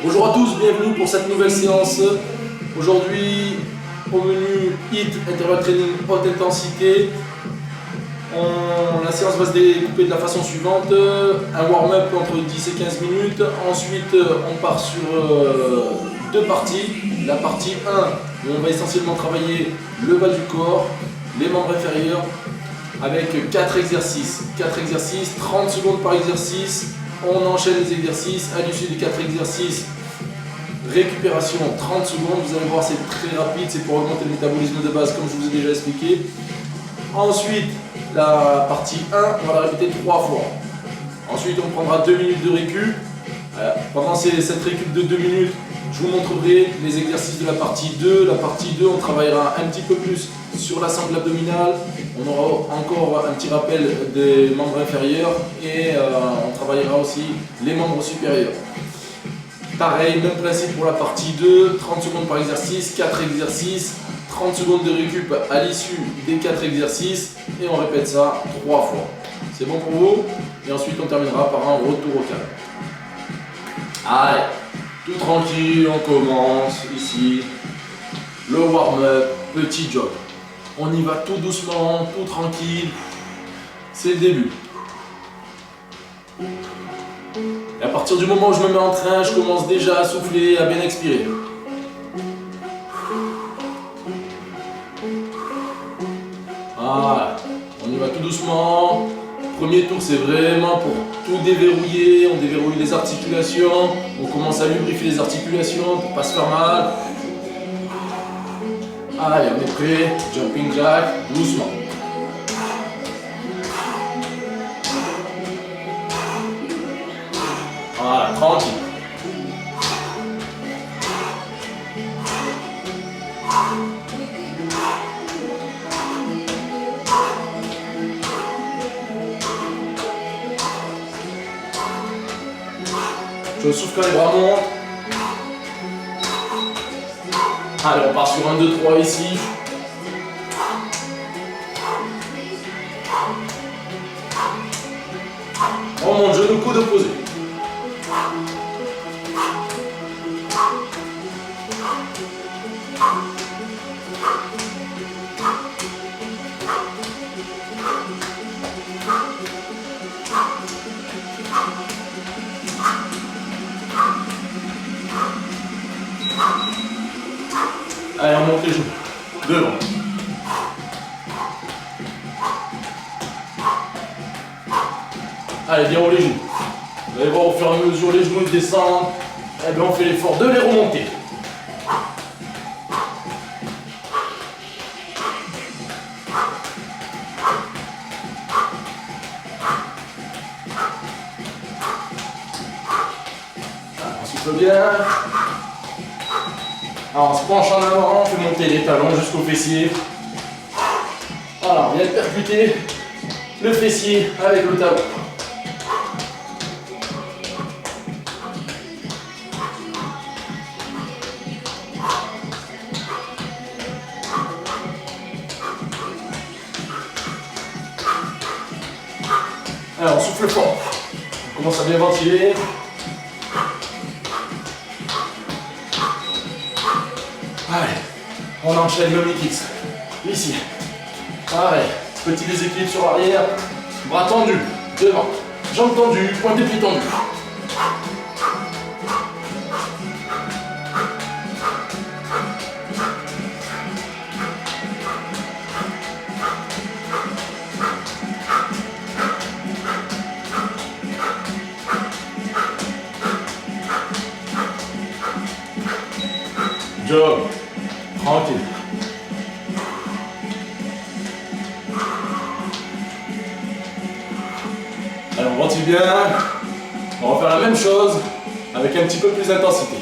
Bonjour à tous, bienvenue pour cette nouvelle séance. Aujourd'hui, au menu HIIT, Interval Training Haute Intensité. La séance va se découper de la façon suivante. Un warm-up entre 10 et 15 minutes. Ensuite, on part sur deux parties. La partie 1, où on va essentiellement travailler le bas du corps, les membres inférieurs, avec 4 exercices. 4 exercices, 30 secondes par exercice. On enchaîne les exercices. À l'issue des 4 exercices, récupération 30 secondes. Vous allez voir, c'est très rapide. C'est pour augmenter le métabolisme de base, comme je vous ai déjà expliqué. Ensuite, la partie 1, on va la répéter 3 fois. Ensuite, on prendra 2 minutes de récup. Pendant cette récup de 2 minutes, je vous montrerai les exercices de la partie 2. La partie 2, on travaillera un petit peu plus sur la sangle abdominale. On aura encore un petit rappel des membres inférieurs et on travaillera aussi les membres supérieurs. Pareil, même principe pour la partie 2, 30 secondes par exercice, 4 exercices, 30 secondes de récup à l'issue des 4 exercices et on répète ça 3 fois. C'est bon pour vous? Et ensuite on terminera par un retour au calme. Allez, tout tranquille, on commence ici. Le warm-up, petit jog. On y va tout doucement, tout tranquille. C'est le début. Et à partir du moment où je me mets en train, je commence déjà à souffler, à bien expirer. Voilà, on y va tout doucement. Premier tour, c'est vraiment pour tout déverrouiller. On déverrouille les articulations. On commence à lubrifier les articulations pour ne pas se faire mal. Allez, on est prêt. Jumping jack, doucement. Voilà, tranquille. Je souffle quand les bras montent. Allez, on part sur 1, 2, 3 ici. On monte, genou, coude opposé. Allez, on monte les genoux. Devant. Allez, bien haut les genoux. Vous allez voir au fur et à mesure les genoux descendent. Eh bien, on fait l'effort de les remonter. On souffle bien. Alors on se penche en avant, on fait monter les talons jusqu'au fessier. Voilà, on vient de percuter le fessier avec le talon. Alors on souffle fort. On commence à bien ventiler. Allez, on enchaîne le mix. Ici. Pareil, petit déséquilibre sur l'arrière. Bras tendus, devant. Jambes tendues, pointe des pieds tendus. Jog. Tranquille. Alors on ventile bien. On va faire la même chose avec un petit peu plus d'intensité.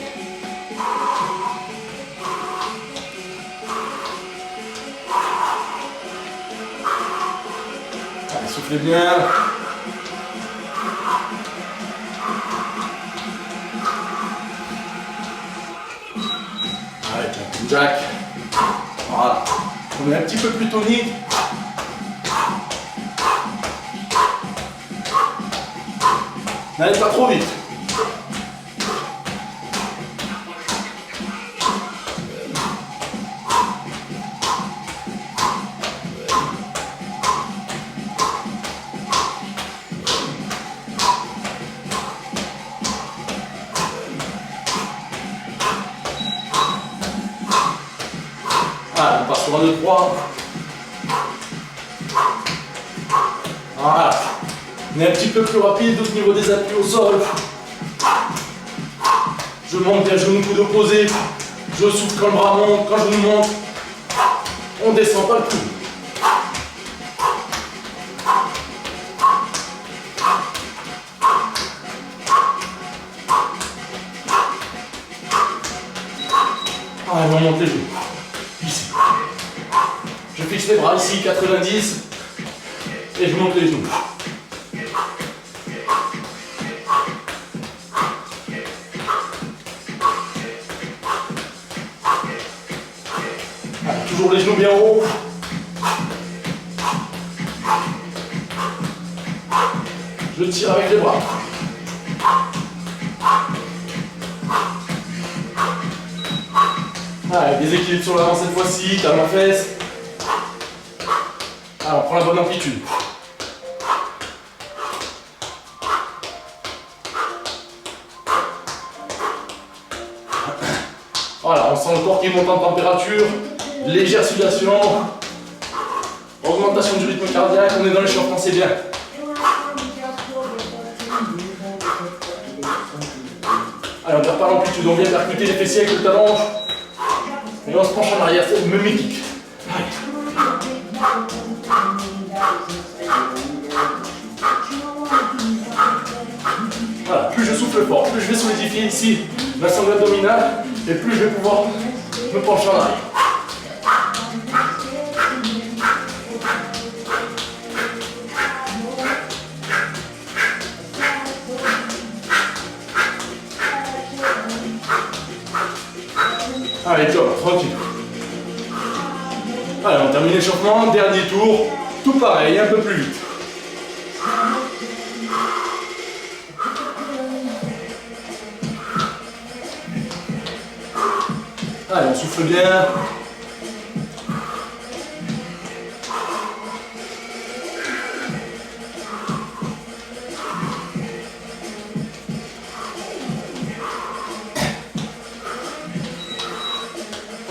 Allez, soufflez bien. Avec un jack. Voilà. On est un petit peu plus tonique. N'allez pas trop vite. Allez, on passe sur un 2, 3. Voilà. On est un petit peu plus rapide au niveau des appuis au sol. Je monte bien genou coude opposé. Je souffle quand le bras monte, quand le genou monte. On descend pas le coude. Allez, on monte les genoux. Ici. Je fixe les bras ici, 90. Et je monte les genoux. Allez, toujours les genoux bien hauts. Je tire avec les bras. Allez, déséquilibre sur l'avant cette fois-ci, talon fesse. Alors, on prend la bonne amplitude. Voilà, on sent le corps qui monte en température, légère sudation, augmentation du rythme cardiaque, on est dans l'échauffement, c'est bien. Allez, on perd pas l'amplitude, on vient percuter les fessiers avec le talon. Et on se penche en arrière, c'est même kick. Voilà, plus je souffle fort, plus je vais solidifier ici la sangle abdominale et plus je vais pouvoir me pencher en arrière. Allez, top, tranquille. Allez, on termine l'échauffement, dernier tour, tout pareil, un peu plus vite. Allez, on souffle bien.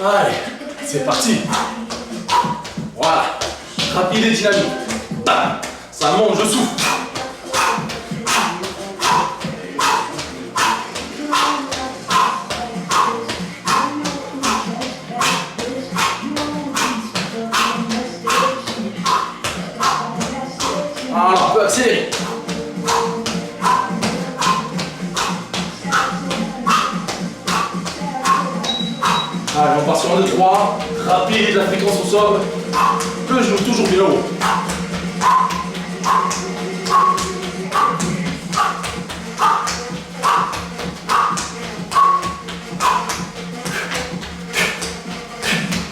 Allez, c'est parti. Voilà, rapide et dynamique. Bam, ça monte, je souffle. Alors, on peut accélérer. Allez, on part sur un 2, 3. Rapide, la fréquence au sol. Le genou toujours bien haut.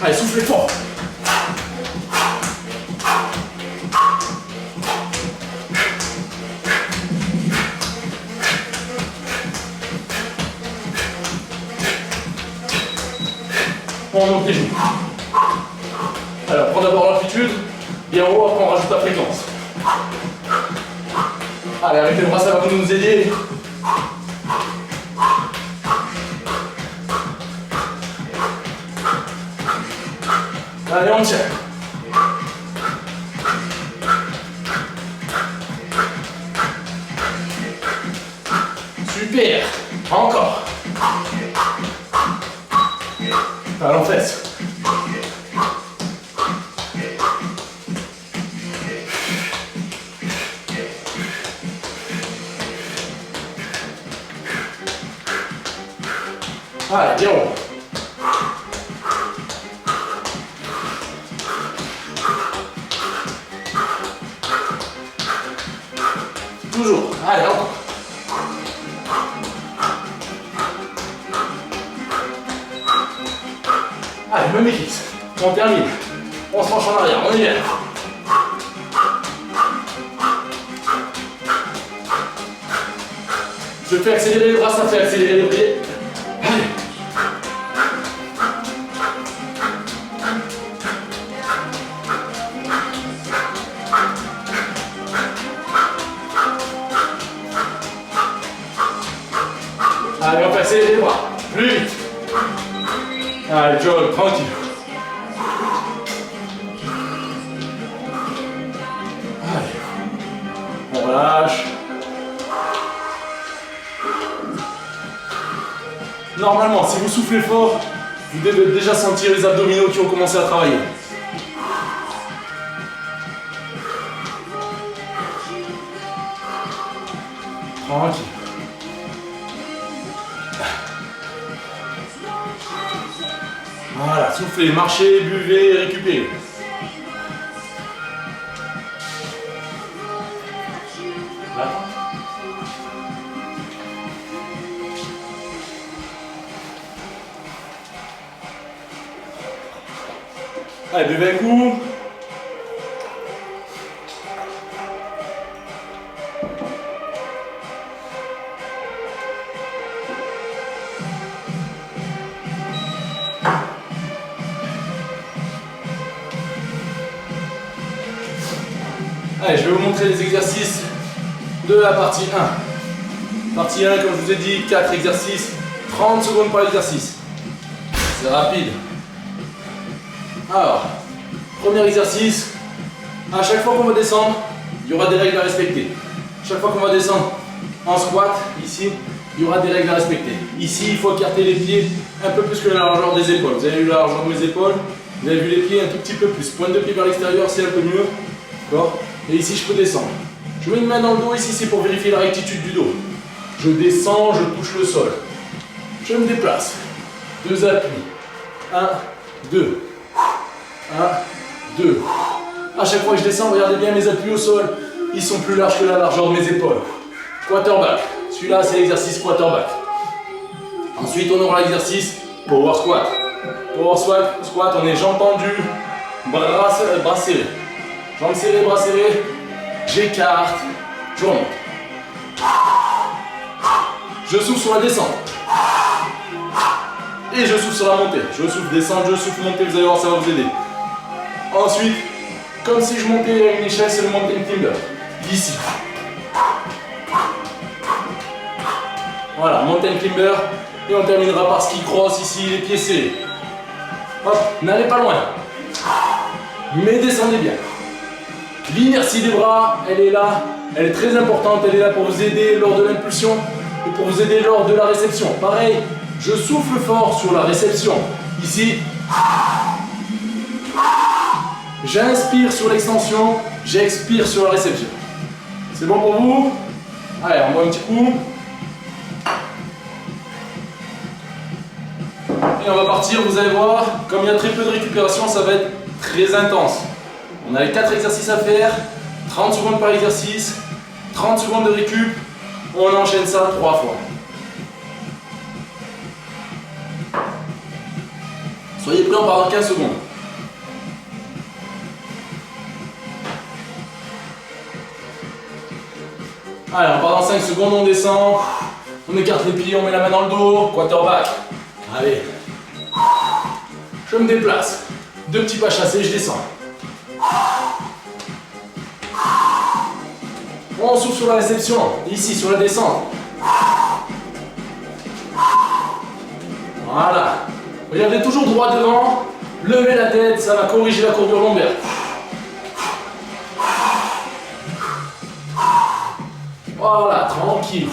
Allez, soufflez fort. On monte les genoux. Alors, prends d'abord l'amplitude, bien haut, après on rajoute la fréquence. Allez, avec les bras, ça va nous aider. Allez, on tient. Super. Encore. Talon fesse. Allez, bien haut. Toujours. Allez, encore. Allez, même équipe. On termine. On se penche en arrière, on y vient. Je fais accélérer les bras, ça fait accélérer les pieds. Allez. Allez, on fait accélérer les bras. Plus vite. Allez, Joel, tranquille. relâche. Normalement, si vous soufflez fort, vous devez déjà sentir les abdominaux qui ont commencé à travailler. Tranquille. Voilà, soufflez, marchez, buvez, récupérez. Là. Allez, buvez un coup. Allez, je vais vous montrer les exercices de la partie 1. Partie 1, comme je vous ai dit, 4 exercices, 30 secondes par exercice. C'est rapide. Alors, premier exercice, à chaque fois qu'on va descendre, il y aura des règles à respecter. Chaque fois qu'on va descendre en squat, ici, il y aura des règles à respecter. Ici, il faut écarter les pieds un peu plus que la largeur des épaules. Vous avez vu la largeur de mes épaules, vous avez vu les pieds un tout petit peu plus. Pointe de pied vers l'extérieur, c'est un peu mieux. D'accord ? Et ici, je peux descendre. Je mets une main dans le dos, ici, c'est pour vérifier la rectitude du dos. Je descends, je touche le sol. Je me déplace. 2 appuis. 1, 2. 1, 2. À chaque fois que je descends, regardez bien mes appuis au sol. Ils sont plus larges que la largeur de mes épaules. Quarterback. Celui-là, c'est l'exercice quarterback. Ensuite, on aura l'exercice power squat. Power squat, on est jambes tendues, bras serrés. Jambes serrées, bras serrés. J'écarte. Je remonte. Je souffle sur la descente. Et je souffle sur la montée. Je souffle descendre, je souffle monter. Vous allez voir, ça va vous aider. Ensuite, comme si je montais à une échelle, c'est le mountain climber. Ici. Voilà, mountain climber. Et on terminera par ski cross ici, les pieds serrés. Hop, n'allez pas loin. Mais descendez bien. L'inertie des bras, elle est là. Elle est très importante. Elle est là pour vous aider lors de l'impulsion et pour vous aider lors de la réception. Pareil, je souffle fort sur la réception. Ici. J'inspire sur l'extension, j'expire sur la réception. C'est bon pour vous? Allez, on boit un petit coup. Et on va partir, vous allez voir, comme il y a très peu de récupération, ça va être très intense. On a les 4 exercices à faire, 30 secondes par exercice, 30 secondes de récup, on enchaîne ça 3 fois. Soyez prêts, on part dans 15 secondes. Allez, on part dans 5 secondes, on descend, on écarte les pieds, on met la main dans le dos, quarterback. Allez, je me déplace, 2 petits pas chassés, je descends. On souffle sur la réception, ici sur la descente. Voilà, regardez toujours droit devant, levez la tête, ça va corriger la courbure lombaire. Voilà, tranquille.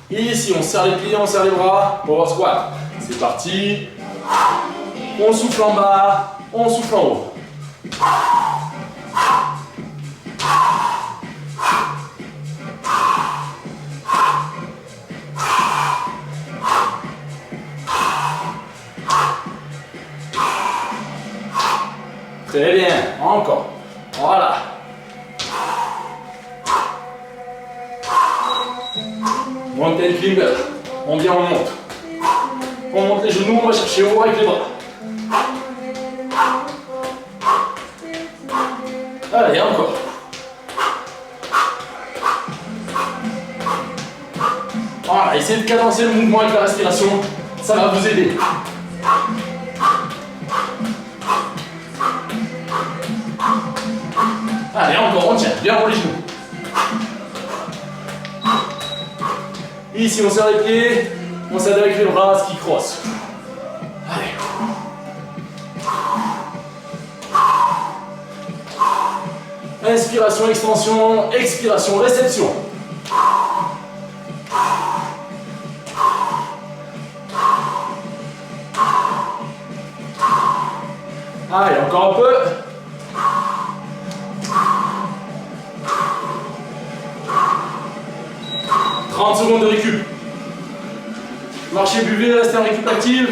Et ici, on serre les pieds, on serre les bras. Power squat. C'est parti. On souffle en bas, on souffle en haut. Très bien, encore. Voilà. Mountain climber. On vient, on monte. On monte les genoux, on va chercher haut avec les bras. Allez, encore. Voilà, essayez de cadencer le mouvement avec la respiration. Ça va vous aider. Allez, encore, on tient, bien pour les genoux. Ici, on serre les pieds, on s'aide avec les bras, ski cross. Allez. Inspiration, extension, expiration, réception. Allez, encore un peu. « 30 secondes de récup. Marchez, buvez, restez en récup active.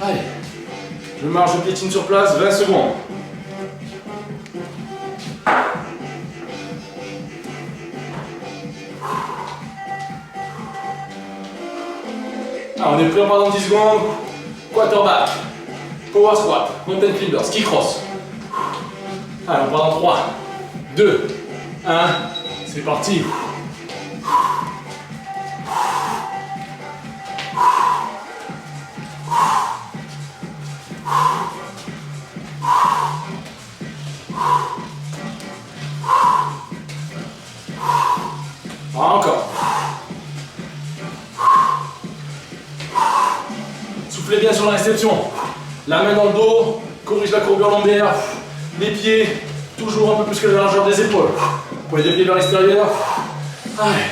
Allez. Je marche, je piétine sur place, 20 secondes. Ah, on est prêt pendant 10 secondes. Quarterback, power squat, mountain climber, ski cross. Allez, on part dans 3, 2, 1, c'est parti. Encore. Soufflez bien sur la réception. La main dans le dos, corrige la courbure lombaire. Les pieds, toujours un peu plus que la largeur des épaules. Pour les deux pieds vers l'extérieur. Allez,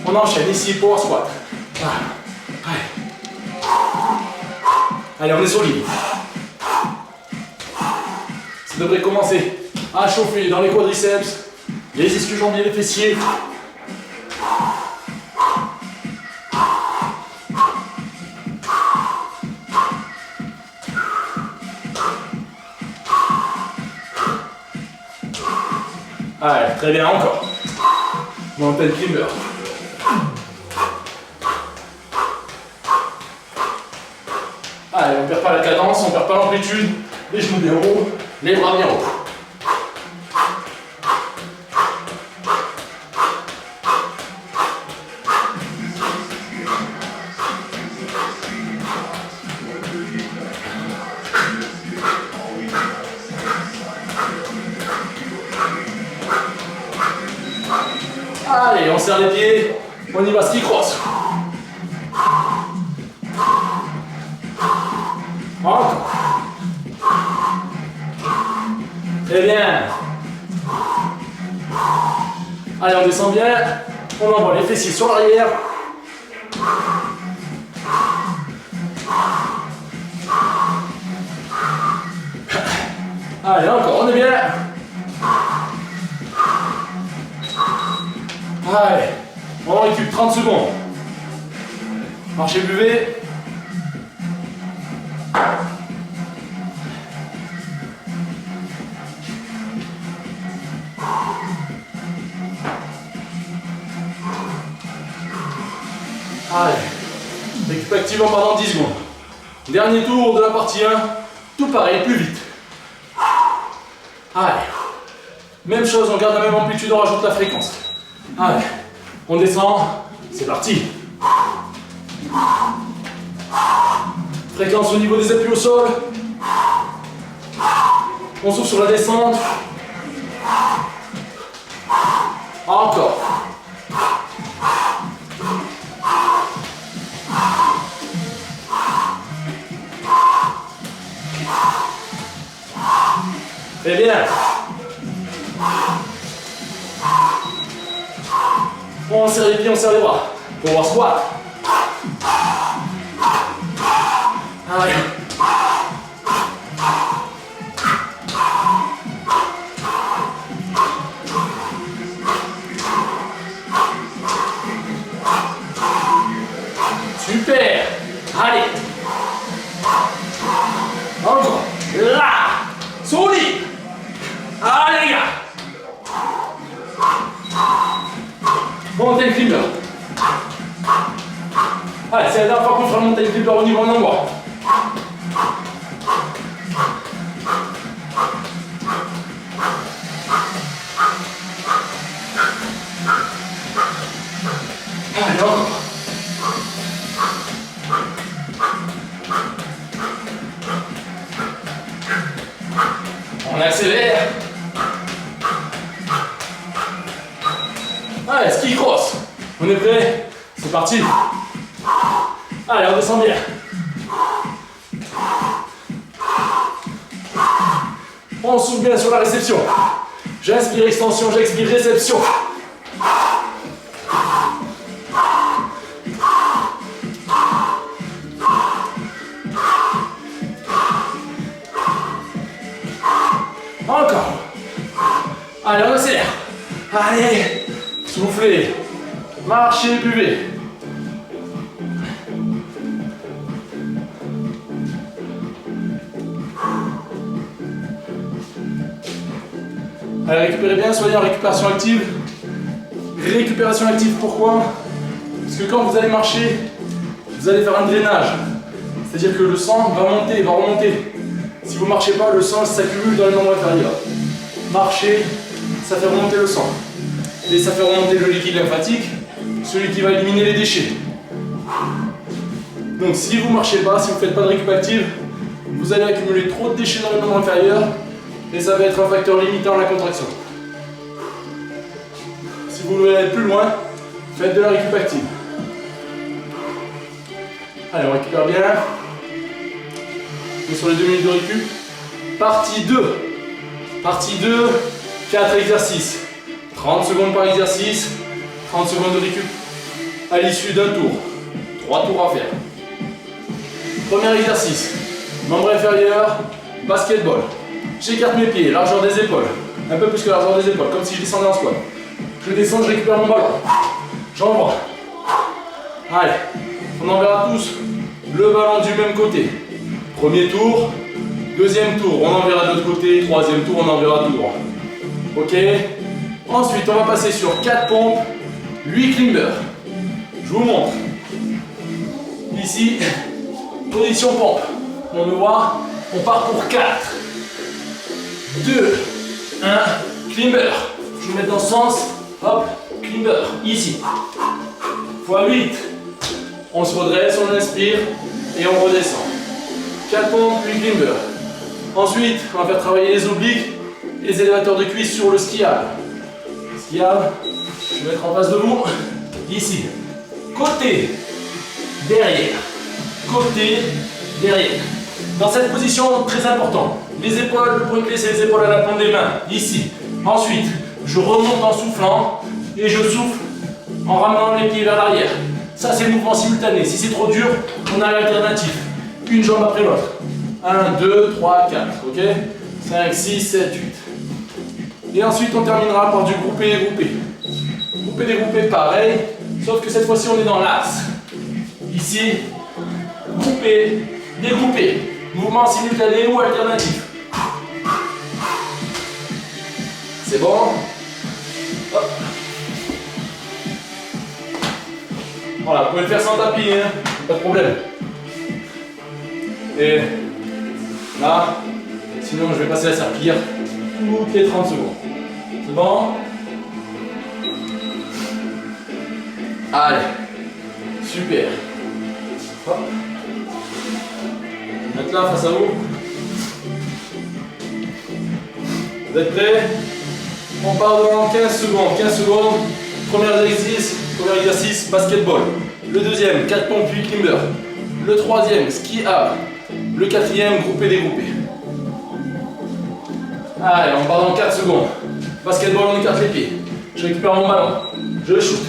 on enchaîne ici, power squat. Allez. Allez, on est solide. Ça devrait commencer à chauffer dans les quadriceps, les ischio-jambiers, les fessiers. Allez, très bien, encore. Mountain climber. Allez, on ne perd pas la cadence, on ne perd pas l'amplitude. Les genoux bien hauts, les bras bien hauts. Allez, on serre les pieds, on y va, ski cross. Encore. Très bien. Allez, on descend bien, on envoie les fessiers sur l'arrière. Allez, encore, on est bien. Allez, on récupère 30 secondes. Marchez, buvez. Allez, récup activement pendant 10 secondes. Dernier tour de la partie 1. Tout pareil, plus vite. Allez, même chose, on garde la même amplitude, on rajoute la fréquence. Allez, on descend, c'est parti. Fréquence au niveau des appuis au sol. On souffle sur la descente. Encore. Très bien. On serre les pieds, on serre les bras. Power squat. Allez. Super. Allez. Encore. Là. Solide. Allez les gars. Mountain climber. Allez, c'est la dernière fois qu'on fera le mountain climber au niveau en endroit. Allez, encore. On accélère. Allez, ski cross. On est prêt? C'est parti. Allez, on descend bien. prends souffle bien sur la réception. J'inspire extension, j'expire réception. Encore. Allez, on accélère. Allez, soufflez. Marchez, buvez. Allez, récupérez bien, soyez en récupération active. Récupération active, pourquoi? Parce que quand vous allez marcher, vous allez faire un drainage. C'est-à-dire que le sang va monter, va remonter. Si vous ne marchez pas, le sang s'accumule dans les membres inférieurs. Marcher, ça fait remonter le sang. Et ça fait remonter le liquide lymphatique, celui qui va éliminer les déchets. Donc si vous ne marchez pas, si vous ne faites pas de récup active, vous allez accumuler trop de déchets dans les membres inférieurs et ça va être un facteur limitant à la contraction. Si vous voulez aller plus loin, faites de la récup active. Allez, on récupère bien. On est sur les 2 minutes de récup. Partie 2. Partie 2, 4 exercices. 30 secondes par exercice, 30 secondes de récup à l'issue d'un tour. 3 tours à faire. Premier exercice, membre inférieur, basketball. J'écarte mes pieds, largeur des épaules. Un peu plus que la largeur des épaules, comme si je descendais en squat. Je descends, je récupère mon ballon. J'envoie. Allez, on enverra tous le ballon du même côté. Premier tour, deuxième tour, on enverra de l'autre côté. Troisième tour, on enverra tout droit. Ok? Ensuite, on va passer sur 4 pompes, 8 climbers. Je vous montre. Ici, position pompe. On me voit, on part pour 4, 2, 1, climber. Je vous mets dans ce sens, hop, climber, ici. x8. On se redresse, on inspire et on redescend. 4 pompes, 8 climber. Ensuite, on va faire travailler les obliques et les élévateurs de cuisse sur le skiable. Skiable, je vais mettre en face de vous, ici. Côté, derrière. Côté, derrière. Dans cette position, très important. Les épaules, le point clé, c'est les épaules à la pointe des mains. Ici. Ensuite, je remonte en soufflant et je souffle en ramenant les pieds vers l'arrière. Ça, c'est le mouvement simultané. Si c'est trop dur, on a l'alternative. Une jambe après l'autre. 1, 2, 3, 4. Ok? 5, 6, 7, 8. Et ensuite, on terminera par du groupé et groupé. Groupé, dégroupé, pareil. Sauf que cette fois-ci, on est dans l'axe. Ici, groupé, dégroupé. Mouvement simultané ou alternatif. C'est bon? Hop. Voilà, vous pouvez le faire sans tapis, hein, pas de problème. Et là, sinon je vais passer la serpillière toutes les 30 secondes. C'est bon? Allez, super. Hop. Maintenant face à vous. Vous êtes prêts? On part dans 15 secondes. 15 secondes. Premier exercice, basketball. Le deuxième, 4 pompes, 8 climber. Le troisième, ski up. Le quatrième, groupé, dégroupé. Allez, on part dans 4 secondes. Basketball, on écarte les pieds. Je récupère mon ballon. Je shoot.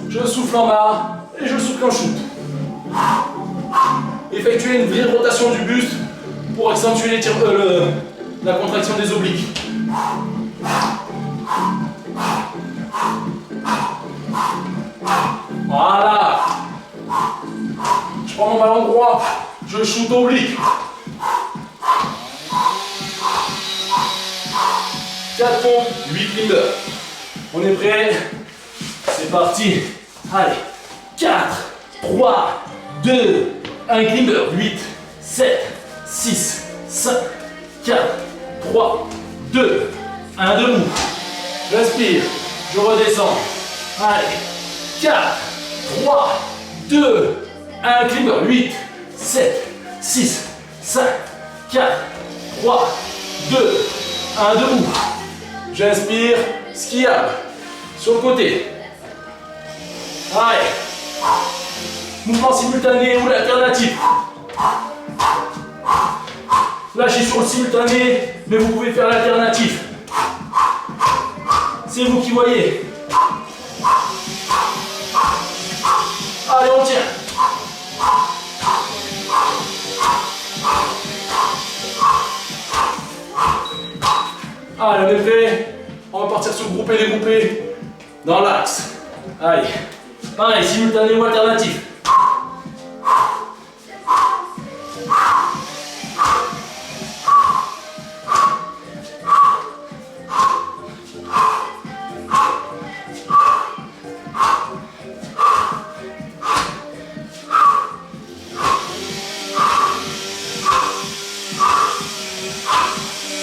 Je souffle en bas et je souffle en shoot. Effectuez une vraie rotation du buste pour accentuer la contraction des obliques. Voilà. Je prends mon ballon droit, je shoot oblique. 4 pompes, 8 climber. On est prêt? C'est parti. Allez. 4, 3, 2, 1 climber. 8, 7, 6, 5, 4, 3, 2, 1 debout. J'inspire, je redescends. Allez. 4, 3, 2, 1 climber. 8, 7, 6, 5, 4, 3, 2, 1 debout. J'inspire, skiable. Sur le côté. Allez. Mouvement simultané ou l'alternative. Là, je suis sur le simultané, mais vous pouvez faire l'alternatif. C'est vous qui voyez. Allez, on tient. Allez, on est prêt. On va partir sur groupé, dégroupé dans l'axe. Allez. Pareil, simultané ou alternatif.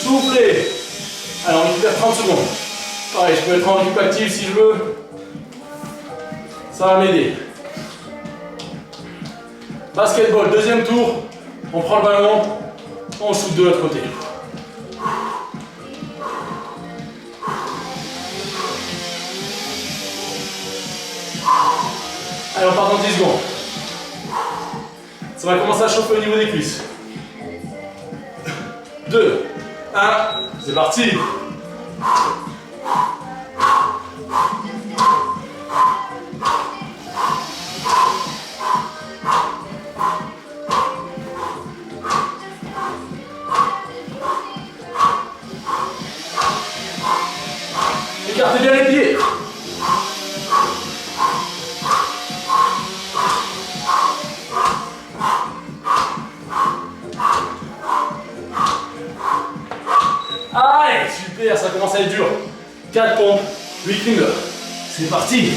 Soufflez. Alors on récupère 30 secondes. Pareil, je peux être en récup active si je veux. Ça va m'aider. Basketball, deuxième tour. On prend le ballon, on shoot de l'autre côté. Allez, on part dans 10 secondes. Ça va commencer à chauffer au niveau des cuisses. 2, 1, c'est parti. Écartez bien les pieds. Allez, super, ça commence à être dur. 4 pompes, 8 fingers. C'est parti.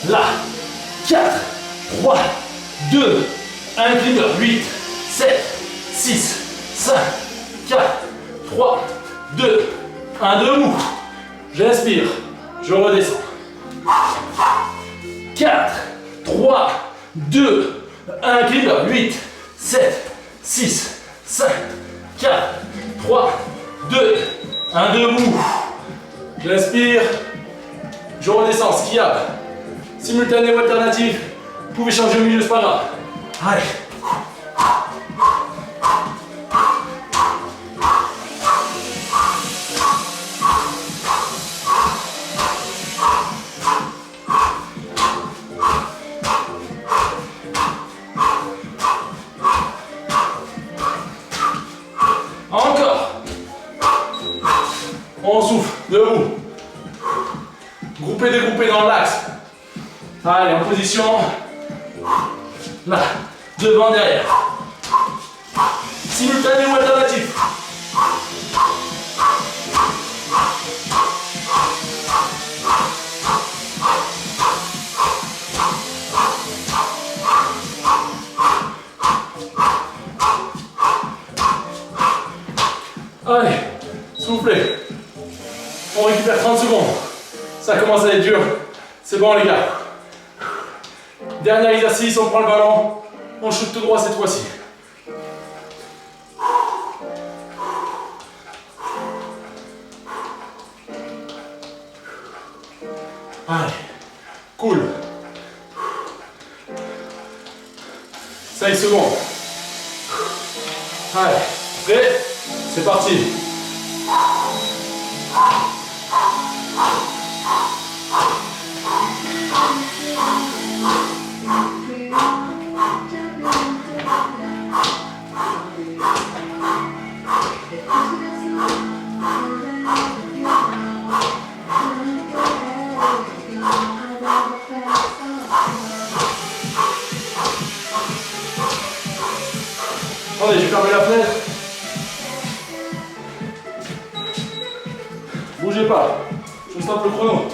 Là, 4, 3, 2, 1 finger, 8, 7, 6, 5, 4, 3, 2, 1, debout. J'inspire, je redescends. 4, 3, 2, 1 finger, 8, 7, 6, 5, 4, 3, 2, 1 debout. J'inspire, je redescends, skiable. Simultané ou alternatif, vous pouvez changer au milieu, c'est pas grave. Allez. Encore. On souffle, debout. Groupé, dégroupé dans l'axe. Allez, en position. Là, devant, derrière. Simultané ou alternatif. Allez, soufflez. On récupère 30 secondes. Ça commence à être dur. C'est bon les gars. Dernier exercice, on prend le ballon. On shoot tout droit cette fois-ci. Allez, cool. 5 secondes. Allez, prêt? C'est parti. Attendez, j'ai fermé la fenêtre. Bougez pas, je stoppe le chrono.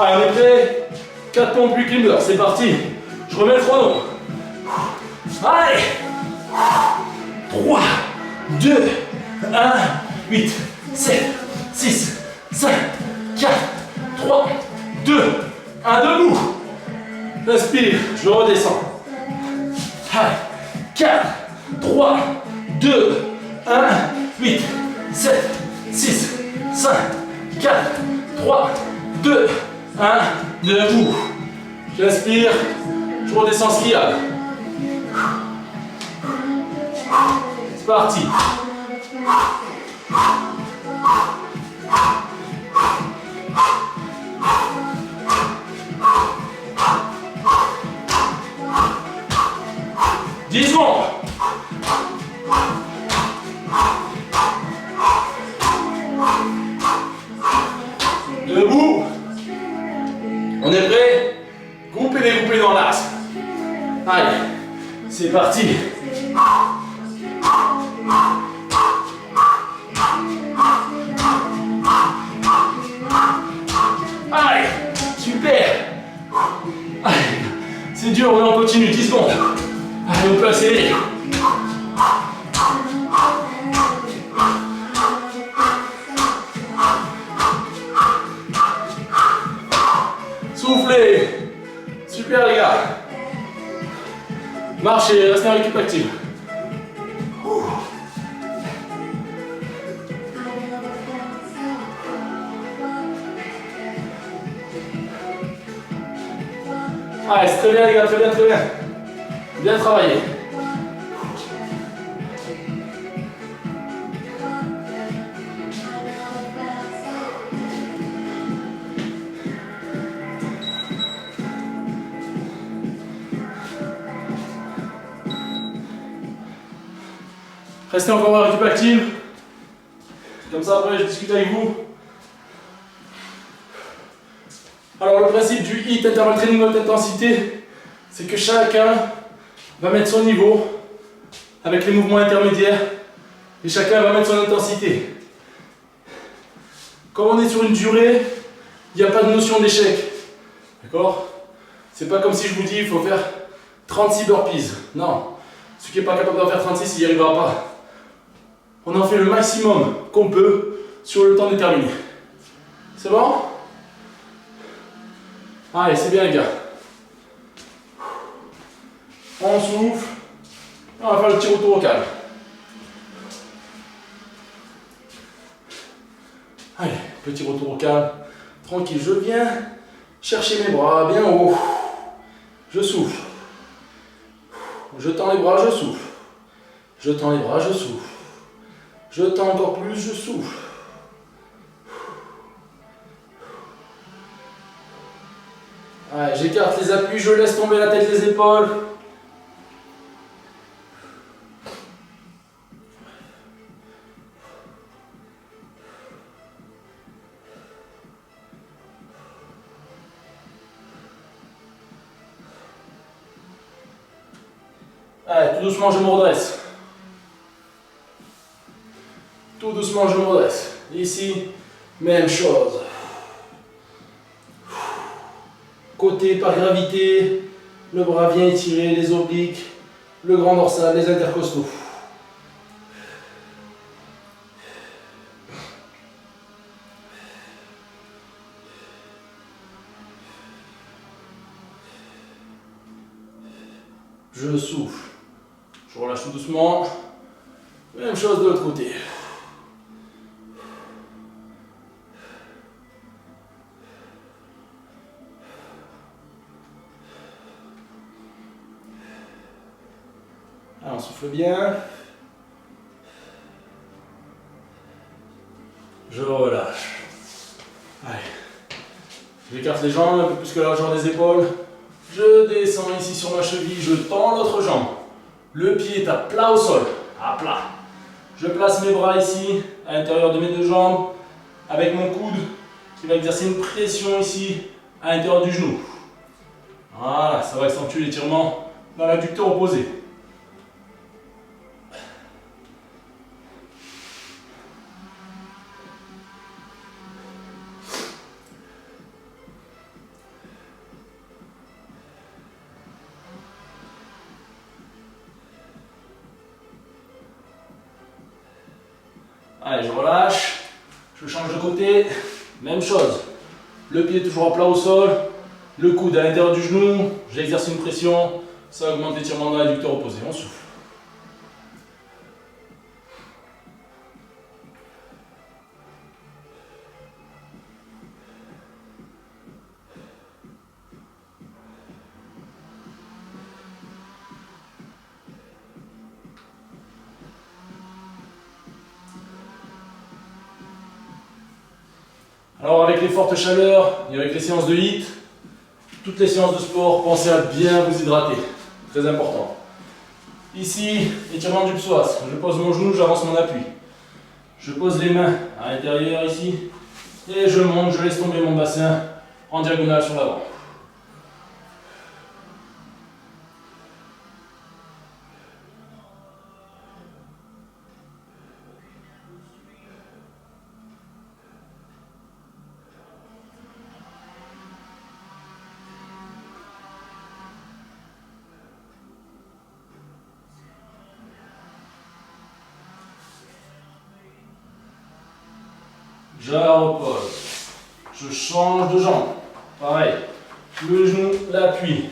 Allez, on est prêt. 4 pompes, 8 climbers, c'est parti. Je remets le chrono. Allez. 3, 2, 1, 8, 7, 6, 5, 4, 3, 2, 1, debout. J'inspire, je redescends. Allez, 4, 3, 2, 1, 8, 7, 6, 5, 4, 3, 2, 1, debout. J'inspire, je redescends skiable. C'est parti. Debout. On est prêt? Groupez les groupés dans l'axe. Allez, c'est parti. Allez, super. Allez, c'est dur, mais on continue, 10 secondes. Allez, on peut accélérer. Soufflez. Super les gars. Marchez, restez en équipe active. Allez, c'est très bien les gars, très bien, très bien. Bien travaillé. Restez encore en équipe active. Comme ça après je discute avec vous. Alors le principe du HIIT intervalle training haute intensité, c'est que chacun va mettre son niveau avec les mouvements intermédiaires et chacun va mettre son intensité. Comme on est sur une durée, il n'y a pas de notion d'échec. D'accord? C'est pas comme si je vous dis il faut faire 36 burpees. Non. Celui qui n'est pas capable d'en faire 36, il n'y arrivera pas. On en fait le maximum qu'on peut sur le temps déterminé. C'est bon? Allez, c'est bien les gars. On souffle. On va faire le petit retour au calme. Allez, petit retour au calme. Tranquille, je viens chercher mes bras bien haut. Je souffle. Je tends les bras, je souffle. Je tends les bras, je souffle. Je tends encore plus, je souffle. Allez, j'écarte les appuis, je laisse tomber la tête, les épaules. Allez, tout doucement, je me redresse. Tout doucement, je me redresse. Ici, même chose. Côté par gravité, le bras vient étirer les obliques, le grand dorsal, les intercostaux. Je souffle. Je relâche tout doucement. Même chose de l'autre côté. On souffle bien. Je relâche. Allez. J'écarte les jambes un peu plus que la largeur des épaules. Je descends ici sur ma cheville. Je tends l'autre jambe. Le pied est à plat au sol. À plat. Je place mes bras ici, à l'intérieur de mes deux jambes, avec mon coude qui va exercer une pression ici, à l'intérieur du genou. Voilà, ça va accentuer l'étirement dans l'adducteur opposé. Allez, je relâche, je change de côté, même chose. Le pied toujours à plat au sol, le coude à l'intérieur du genou, j'exerce une pression, ça augmente l'étirement dans l'adducteur opposé, on souffle. Alors avec les fortes chaleurs et avec les séances de HIIT, toutes les séances de sport, pensez à bien vous hydrater. Très important. Ici, étirement du psoas. Je pose mon genou, j'avance mon appui. Je pose les mains à l'intérieur ici. Et je monte, je laisse tomber mon bassin en diagonale sur l'avant. Je la repose. Je change de jambe. Pareil. Le genou, l'appui.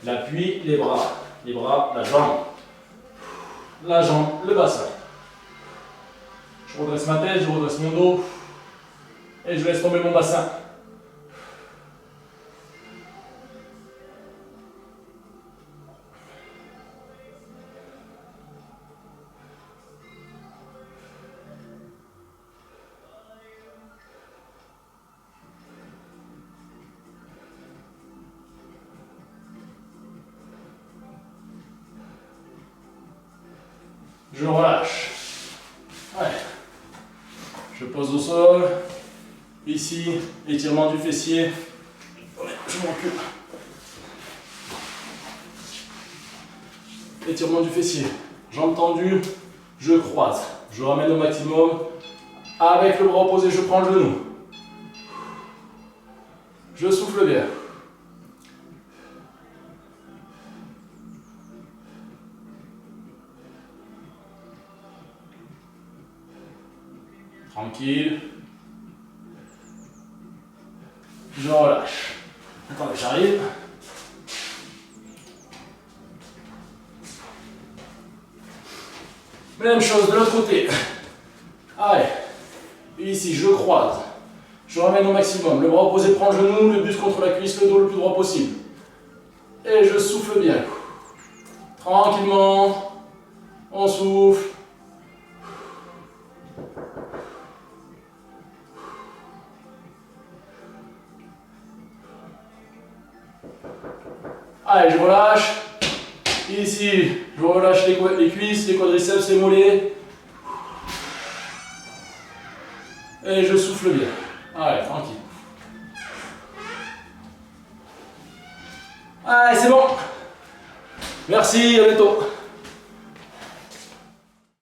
L'appui, les bras. Les bras, la jambe. La jambe, le bassin. Je redresse ma tête, je redresse mon dos. Et je laisse tomber mon bassin. Je relâche. Ouais. Je pose au sol. Ici, étirement du fessier. Je me recule. Étirement du fessier. Jambes tendues. Je croise. Je ramène au maximum. Avec le bras opposé, je prends le genou. Je souffle bien. Tranquille. Je relâche. Attendez, j'arrive. Même chose de l'autre côté. Allez. Ici, je croise. Je ramène au maximum. Le bras opposé prend le genou, le buste contre la cuisse, le dos le plus droit possible. Et je souffle bien. Tranquillement. On souffle. Allez, je relâche. Ici, je relâche les cuisses, les quadriceps, les mollets. Et je souffle bien. Allez, tranquille. Allez, c'est bon. Merci, à bientôt.